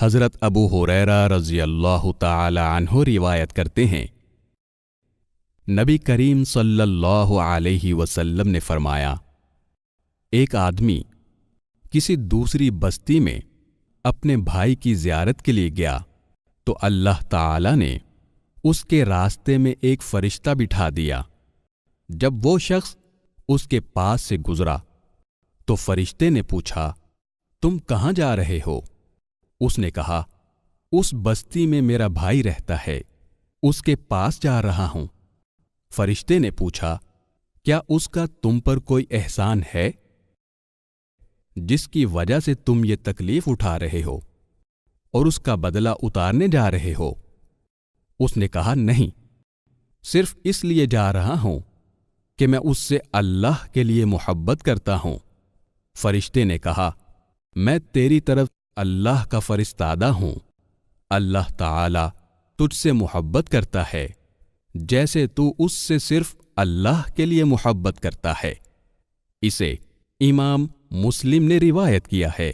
حضرت ابو ہریرہ رضی اللہ تعالی عنہ روایت کرتے ہیں، نبی کریم صلی اللہ علیہ وسلم نے فرمایا، ایک آدمی کسی دوسری بستی میں اپنے بھائی کی زیارت کے لیے گیا تو اللہ تعالی نے اس کے راستے میں ایک فرشتہ بٹھا دیا۔ جب وہ شخص اس کے پاس سے گزرا تو فرشتے نے پوچھا، تم کہاں جا رہے ہو؟ اس نے کہا، اس بستی میں میرا بھائی رہتا ہے، اس کے پاس جا رہا ہوں۔ فرشتے نے پوچھا، کیا اس کا تم پر کوئی احسان ہے جس کی وجہ سے تم یہ تکلیف اٹھا رہے ہو اور اس کا بدلہ اتارنے جا رہے ہو؟ اس نے کہا، نہیں، صرف اس لیے جا رہا ہوں کہ میں اس سے اللہ کے لیے محبت کرتا ہوں۔ فرشتے نے کہا، میں تیری طرف اللہ کا فرستادہ ہوں، اللہ تعالی تجھ سے محبت کرتا ہے جیسے تو اس سے صرف اللہ کے لیے محبت کرتا ہے۔ اسے امام مسلم نے روایت کیا ہے۔